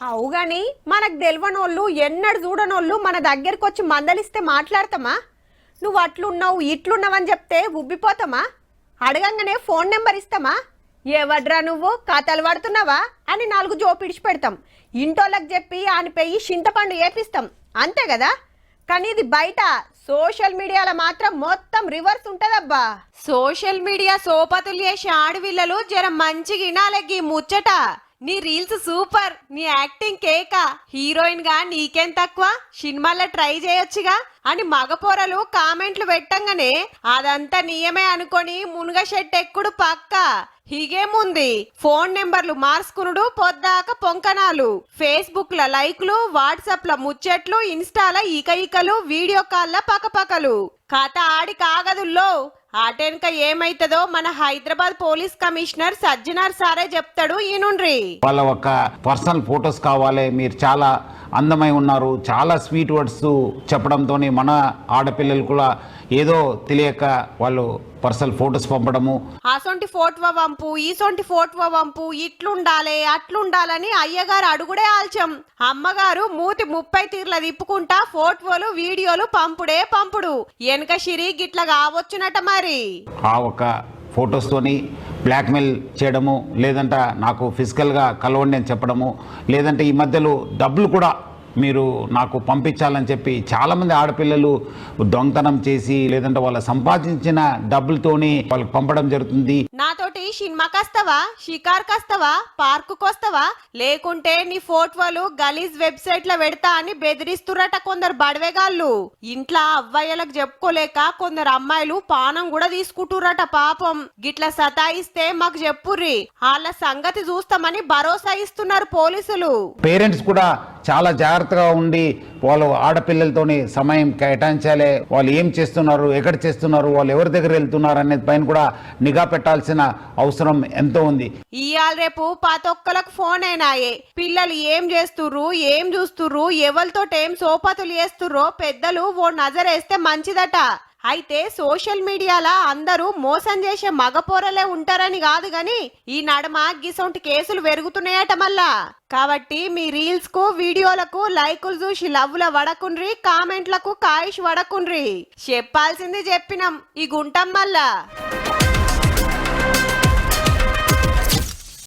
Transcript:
అవుగాని మనకు తెలియనోళ్ళు ఎన్నడు చూడనోళ్ళు మన దగ్గరికి వచ్చి మందలిస్తే మాట్లాడతామా? నువ్వు అట్లున్నావు ఇట్లున్నావని చెప్తే ఉబ్బిపోతామా? అడగంగానే ఫోన్ నెంబర్ ఇస్తామా? ఎవడ్రా నువ్వు కథలు పడుతున్నావా అని 4 జోపిడిచి పెడతాం. ఇంటోళ్ళకి చెప్పి ఆనిపోయి చింతపండు ఏపిస్తాం, అంతే కదా. కానీ ఇది బయట సోషల్ మీడియాలో మాత్రం మొత్తం రివర్స్ ఉంటదబ్బా. సోషల్ మీడియా సోపతులు చేసే ఆడవిల్లలు జర మంచిగా వినాలే ముచ్చట. నీ రీల్స్ సూపర్, నీ యాక్టింగ్ కేక, హీరోయిన్ గా నీకేం తక్కువ, సినిమాల్లో ట్రై చేయొచ్చుగా అని మగపోరలు కామెంట్లు పెట్టంగానే అదంతా నియమే అనుకొని మునుగ షెట్ ఎక్కుడు పక్క. హీగేముంది, ఫోన్ నెంబర్లు మార్చుకునుడు పొద్దాక పొంకనాలు, ఫేస్బుక్ ల లైక్లు, వాట్సాప్ ల ముచ్చట్లు, ఇన్స్టాల ఈకలు, వీడియో కాల్ ల పకపకలు. కథ ఆడి కాగదుల్లో. ఆటెనక ఏమైతుందో మన హైదరాబాద్ పోలీస్ కమిషనర్ సజ్జనార్ సారే చెప్తాడు. ఈనుండ్రి. వాళ్ళ ఒక పర్సనల్ ఫొటోస్ కావాలి, మీరు చాలా అందమై ఉన్నారు, చాలా స్వీట్ వర్డ్స్ చెప్పడంతో మన ఆడపిల్లలు కూడా ఏదో తెలియక వాళ్ళు పర్సనల్ ఫొటోస్ పంపడము, అసొంటి ఫోటో వంపు, ఈసొంటి ఫోటో వంపు, ఇట్లుండాలి అట్లుండాలని అయ్యగారు అడుగుడే ఆల్చం. అమ్మగారు మూతి 30 తీర్ల తిప్పుకుంటా ఫోటోలు వీడియోలు పంపుడే పంపుడు. వెనక షిరి గిట్ల కావచ్చునట మరి. ఆ ఒక ఫొటోస్తోని బ్లాక్మెయిల్ చేయడము, లేదంటే నాకు ఫిజికల్గా కలవండి అని చెప్పడము, లేదంటే ఈ మధ్యలో డబ్బులు కూడా మీరు నాకు పంపించాలని చెప్పి చాలామంది ఆడపిల్లలు దొంగతనం చేసి లేదంటే వాళ్ళ సంపాదించిన డబ్బులతోని వాళ్ళకి పంపడం జరుగుతుంది. నాతోటి సినిమాకి వస్తావా, షికార్కి వస్తావా, పార్కుకి వస్తావా, లేకుంటే నీ ఫోటోలు గలీజ్ వెబ్సైట్ లో పెడతా అని బెదిరిస్తురట కొందరు బడవేగాళ్ళు. ఇంట్లో అవ్వయ్యలకు చెప్పుకోలేక కొందరు అమ్మాయిలు పానం కూడా తీసుకుంటురట పాపం. గిట్ల సతాయిస్తే మాకు చెప్పుర్రి, వాళ్ళ సంగతి చూస్తామని భరోసా ఇస్తున్నారు పోలీసులు. పేరెంట్స్ కూడా చాలా జాగ్రత్తగా ఉండి వాళ్ళు ఆడపిల్లలతోని సమయం కేటాయించాలి. వాళ్ళు ఏం చేస్తున్నారు, ఎక్కడ చేస్తున్నారు, వాళ్ళు ఎవరి దగ్గర వెళ్తున్నారు అనేది పైన కూడా నిఘా పెట్టాల్సిన అవసరం ఎంతో ఉంది. ఇయాల రేపు పాతొక్కలకు ఫోన్ అయినాయే. పిల్లలు ఏం చేస్తుర్రు, ఏం చూస్తుర్రు, ఎవరితో ఏం సోపతులు చేస్తుర్రో పెద్దలు ఓ నజరేస్తే మంచిదట. అయితే సోషల్ మీడియాలో అందరూ మోసం చేసే మగపోరలే ఉంటారని కాదు గాని ఈ నడమ గిసొంటి కేసులు పెరుగుతున్నాయట మళ్ళా. కాబట్టి మీ రీల్స్ కు వీడియోలకు లైకులు చూసి లవ్వుల వడకుండ్రి, కామెంట్లకు కాయిష్ వడకుండ్రి. చెప్పాల్సింది చెప్పినాం, ఈ గుంటం మళ్ళా.